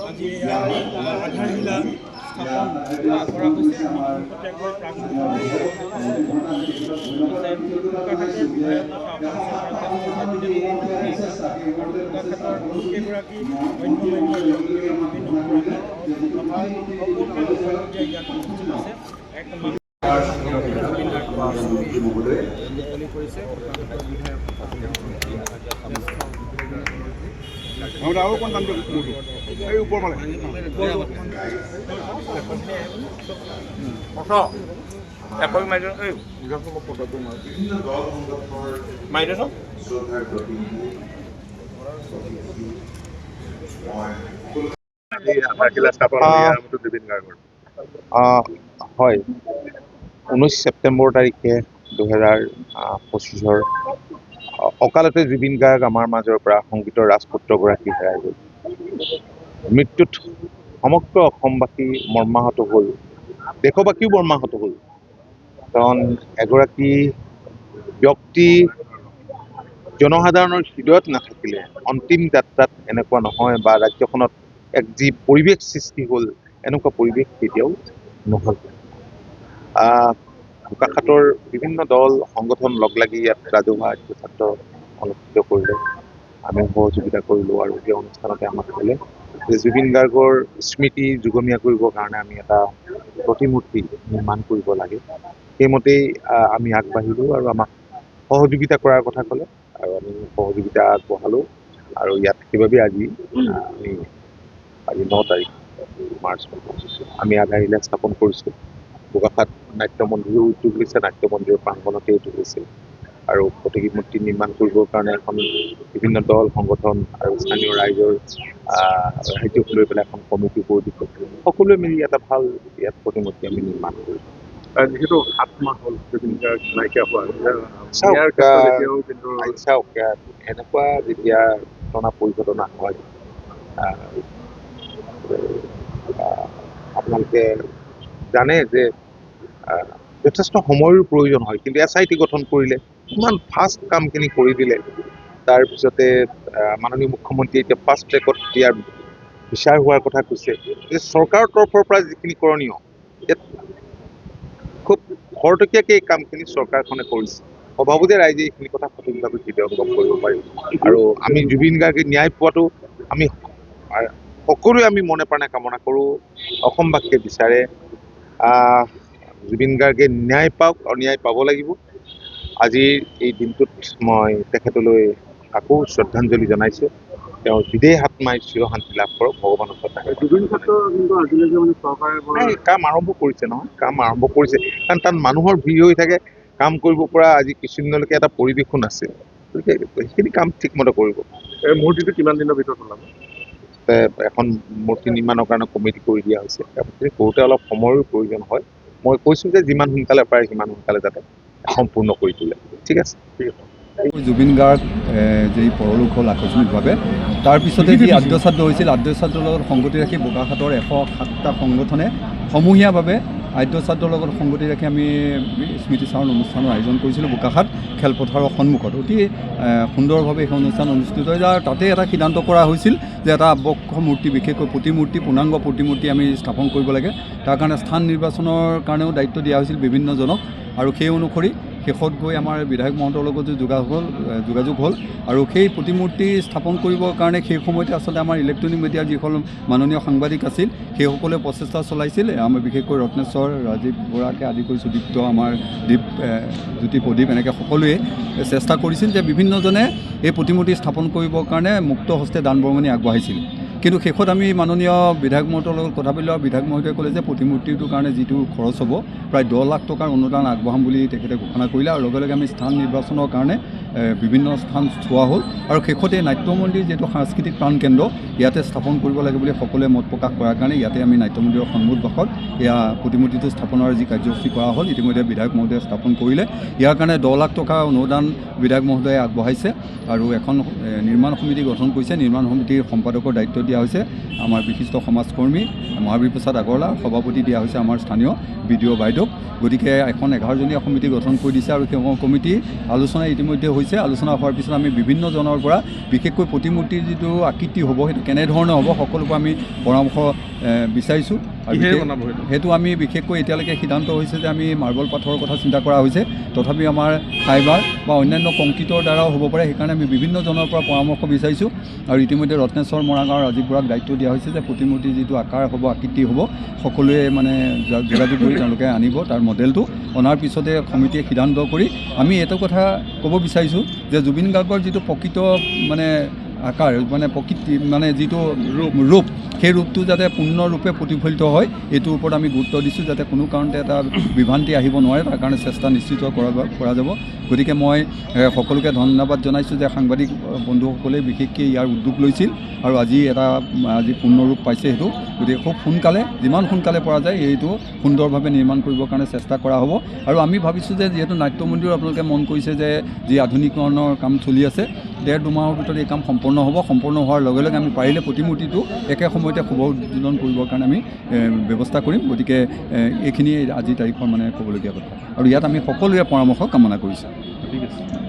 আজি আধাৰশিলা স্থাপন কৰা হৈছে। প্ৰত্যেকৰ কেইগৰাকী আৰু কোন কাম এই ওপৰ মানে হয়, 19 ছেপ্টেম্বৰ তাৰিখে 2025 অকালতে জুবিন গাৰ্গ আমাৰ মাজৰ পৰা সংগীতৰ ৰাজপুত্ৰগৰাকী হেৰাই গ'ল। মৃত্যুত সমগ্ৰ অসমবাসী মৰ্মাহত হ'ল, দেশবাসীও মৰ্মাহত হ'ল। কাৰণ এগৰাকী ব্যক্তি জনসাধাৰণৰ হৃদয়ত নাথাকিলে অন্তিম যাত্ৰাত এনেকুৱা নহয়, বা ৰাজ্যখনত এক যি পৰিৱেশ সৃষ্টি হ'ল এনেকুৱা পৰিৱেশ কেতিয়াও নহ'ল। বোকাখাতৰ বিভিন্ন দল সংগঠন লগ লাগি ইয়াত ৰাজহুৱা ছাত্ৰ অনুষ্ঠিত কৰিলে, আমি সহযোগিতা কৰিলোঁ আৰু সেই অনুষ্ঠানতে আমাক ক'লে যে জুবিন গাৰ্গৰ স্মৃতি যুগমীয়া কৰিবৰ কাৰণে আমি এটা প্ৰতিমূৰ্তি নিৰ্মাণ কৰিব লাগে। সেইমতেই আমি আগবাঢ়িলোঁ আৰু আমাক সহযোগিতা কৰাৰ কথা ক'লে আৰু আমি সহযোগিতা আগবঢ়ালোঁ। আৰু ইয়াত সেইবাবে আজি 9 তাৰিখ মাৰ্চ আমি আধাৰশিলা স্থাপন কৰিছোঁ। বোকাখাত নাট্য মন্দিৰেও উদ্যোগ লৈছে, নাট্য মন্দিৰৰ প্ৰাংগণতে এইটো হৈছে আৰু প্ৰতিমূৰ্তি নিৰ্মাণ কৰিবৰ কাৰণে এখন বিভিন্ন দল সংগঠন আৰু স্থানীয় ৰাইজক লৈ পেলাই এখন কমিটি কৰি দিছোঁ। সকলোৱে মিলি এটা ভাল ইয়াত প্ৰতিমূৰ্তি আমি নিৰ্মাণ কৰিছোঁ। যিহেতু 7 মাহ হ'ল জুবিন গাৰ্গ নাইকিয়া হোৱা, চাওক এনেকুৱা যেতিয়া ঘটনা পৰিঘটনা হয়, আপোনালোকে জানে যে যথেষ্ট সময়ৰ প্ৰয়োজন হয়, কিন্তু SIT গঠন কৰিলে ইমান ফাষ্ট কামখিনি কৰি দিলে। তাৰপিছতে মাননীয় মুখ্যমন্ত্ৰীয়ে এতিয়া ফাষ্ট ট্ৰেকত দিয়াৰ বিচাৰ হোৱাৰ কথা কৈছে। যে চৰকাৰৰ তৰফৰ পৰা যিখিনি কৰণীয় ইয়াত খুব খৰতকীয়াকৈ এই কামখিনি চৰকাৰখনে কৰিছে। অভাৱো যে ৰাইজে এইখিনি কথা সঠিকভাৱে হৃদয়ংগম কৰিব পাৰিব। আৰু আমি জুবিন গাৰ্গে ন্যায় পোৱাটো আমি সকলোৱে আমি মনে প্ৰাণে কামনা কৰোঁ। অসমবাসীয়ে বিচাৰে জুবিন গাৰ্গে ন্যায় পাওক আৰু ন্যায় পাব লাগিব। আজিৰ এই দিনটোত মই তেখেতলৈ আকৌ শ্ৰদ্ধাঞ্জলি জনাইছোঁ। তেওঁৰ বিদেহ আত্মাই চিৰশান্তি লাভ কৰক, ভগৱানৰ ওচৰত কাম আৰম্ভ কৰিছে নহয়, কাম আৰম্ভ কৰিছে। কাৰণ তাত মানুহৰ ভিৰ হৈ থাকে, কাম কৰিব পৰা আজি কিছুদিনলৈকে এটা পৰিৱেশো নাছিল। গতিকে সেইখিনি কাম ঠিকমতে কৰিব। এই মূৰ্তিটো কিমান দিনৰ ভিতৰত ওলাব? এখন মূৰ্তি নিৰ্মাণৰ কাৰণে কমিটি কৰি দিয়া হৈছে। কৰোঁতে অলপ সময়ৰ প্ৰয়োজন হয়। মই কৈছোঁ যে যিমান সোনকালে পাৰে সিমান সোনকালে যাতে সম্পূৰ্ণ কৰি তোলে। ঠিক আছে, ঠিক আছে। জুবিন গাৰ্গ যি পৰলোক হ'ল আকস্মিকভাৱে, তাৰপিছতে যি আদ্যশ্ৰাদ্ধ হৈছিল, আদ্যশ্ৰাদ্ধৰ লগত সংগতি ৰাখি বোকাখাতৰ 107টা সংগঠনে সমূহীয়াভাৱে আদ্যশ্ৰাদ্ধৰ লগত সংগতি ৰাখি আমি স্মৃতিচাৰণ অনুষ্ঠানৰ আয়োজন কৰিছিলোঁ বোকাখাত খেলপথাৰৰ সন্মুখত। অতি সুন্দৰভাৱে সেই অনুষ্ঠান অনুষ্ঠিত হৈ যায়। আৰু তাতে এটা সিদ্ধান্ত কৰা হৈছিল যে এটা আৱক্ষ মূৰ্তি, বিশেষকৈ প্ৰতিমূৰ্তি, পূৰ্ণাংগ প্ৰতিমূৰ্তি আমি স্থাপন কৰিব লাগে। তাৰ কাৰণে স্থান নিৰ্বাচনৰ কাৰণেও দায়িত্ব দিয়া হৈছিল বিভিন্নজনক। আৰু সেই অনুসৰি শেষত গৈ আমাৰ বিধায়ক মহন্তৰ লগত যোগাযোগ হ'ল আৰু সেই প্ৰতিমূৰ্তি স্থাপন কৰিবৰ কাৰণে সেই সময়তে আচলতে আমাৰ ইলেক্ট্ৰনিক মিডিয়াৰ যিসকল মাননীয় সাংবাদিক আছিল সেইসকলে প্ৰচেষ্টা চলাইছিল। আমাৰ বিশেষকৈ ৰত্নেশ্বৰ, ৰাজীৱ বৰাকে আদি কৰি সুদীপ্ত, আমাৰ জ্যোতি প্ৰদীপ, এনেকৈ সকলোৱে চেষ্টা কৰিছিল যে বিভিন্নজনে এই প্ৰতিমূৰ্তি স্থাপন কৰিবৰ কাৰণে মুক্ত হস্তে দান বৰঙণি আগবঢ়াইছিল। কিন্তু শেষত আমি মাননীয় বিধায়ক মহন্তৰ লগত কথা পাতিলোঁ আৰু বিধায়ক মহোদয়ে ক'লে যে প্ৰতিমূৰ্তিটোৰ কাৰণে যিটো খৰচ হ'ব প্ৰায় 10 লাখ টকাৰ অনুদান আগবঢ়াম বুলি তেখেতে ঘোষণা কৰিলে। আৰু লগে লগে আমি স্থান নিৰ্বাচনৰ কাৰণে বিভিন্ন স্থান চোৱা হ'ল আৰু শেষতে নাট্য মন্দিৰ যিহেতু সাংস্কৃতিক প্ৰাণকেন্দ্ৰ, ইয়াতে স্থাপন কৰিব লাগে বুলি সকলোৱে মত প্ৰকাশ কৰাৰ কাৰণে ইয়াতে আমি নাট্য মন্দিৰৰ সন্মুখভাগত এয়া প্ৰতিমূৰ্তিটো স্থাপনৰ যি কাৰ্যসূচী কৰা হ'ল ইতিমধ্যে বিধায়ক মহোদয়ে স্থাপন কৰিলে। ইয়াৰ কাৰণে 10 লাখ টকা অনুদান বিধায়ক মহোদয়ে আগবঢ়াইছে আৰু এখন নিৰ্মাণ সমিতি গঠন কৰিছে। নিৰ্মাণ সমিতিৰ সম্পাদকৰ দায়িত্ব দিয়া হৈছে আমাৰ বিশিষ্ট সমাজকৰ্মী মহাবীৰ প্ৰসাদ আগৰৱালা, সভাপতি দিয়া হৈছে আমাৰ স্থানীয় BDO বাইদেউক। গতিকে এখন 11জনীয়া সমিতি গঠন কৰি দিছে আৰু সেই কমিটি আলোচনা ইতিমধ্যে হৈছে। আলোচনা হোৱাৰ পিছত আমি বিভিন্নজনৰ পৰা বিশেষকৈ প্ৰতিমূৰ্তিৰ যিটো আকৃতি হ'ব সেইটো কেনেধৰণে হ'ব সকলোৰ পৰা আমি পৰামৰ্শ বিচাৰিছোঁ। আৰু সেইটো আমি বিশেষকৈ এতিয়ালৈকে সিদ্ধান্ত হৈছে যে আমি মাৰ্বল পাথৰৰ কথা চিন্তা কৰা হৈছে, তথাপি আমাৰ ফাইবাৰ বা অন্যান্য কংক্ৰিটৰ দ্বাৰাও হ'ব পাৰে। সেইকাৰণে আমি বিভিন্নজনৰ পৰা পৰামৰ্শ বিচাৰিছোঁ আৰু ইতিমধ্যে ৰত্নেশ্বৰ মৰাগাঁও ৰাজীৱ বৰাক দায়িত্ব দিয়া হৈছে যে প্ৰতিমূৰ্তিৰ যিটো আকাৰ হ'ব আকৃতি হ'ব সকলোৱে মানে যোগাযোগ কৰি তেওঁলোকে আনিব। তাৰ মডেলটো অনাৰ পিছতে সমিতিয়ে সিদ্ধান্ত কৰি আমি এইটো কথা ক'ব বিচাৰিছোঁ যে জুবিন গাৰ্গৰ যিটো প্ৰকৃত মানে আকাৰ মানে প্ৰকৃতি মানে যিটো ৰূপ সেই ৰূপটো যাতে পূৰ্ণৰূপে প্ৰতিফলিত হয় এইটোৰ ওপৰত আমি গুৰুত্ব দিছোঁ, যাতে কোনো কাৰণতে এটা বিভ্ৰান্তি আহিব নোৱাৰে, তাৰ কাৰণে চেষ্টা নিশ্চিত কৰা যাব। গতিকে মই সকলোকে ধন্যবাদ জনাইছোঁ যে সাংবাদিক বন্ধুসকলে বিশেষকৈ ইয়াৰ উদ্যোগ লৈছিল আৰু আজি পূৰ্ণৰূপ পাইছে সেইটো। গতিকে খুব সোনকালে যিমান সোনকালে পৰা যায় এইটো সুন্দৰভাৱে নিৰ্মাণ কৰিবৰ কাৰণে চেষ্টা কৰা হ'ব। আৰু আমি ভাবিছোঁ যে যিহেতু নাট্য মন্দিৰো আপোনালোকে মন কৰিছে যে যি আধুনিকৰণৰ কাম চলি আছে, 1.5-2 মাহৰ ভিতৰত এই কাম সম্পূৰ্ণ হ'ব। সম্পূৰ্ণ হোৱাৰ লগে লগে আমি পাৰিলে প্ৰতিমূৰ্তিটো একে সময়তে শুভ উদ্বোধন কৰিবৰ কাৰণে আমি ব্যৱস্থা কৰিম। গতিকে এইখিনিয়ে আজিৰ তাৰিখৰ মানে ক'বলগীয়া কথা আৰু ইয়াত আমি সকলোৰে পৰামৰ্শ কামনা কৰিছোঁ। ঠিক আছে।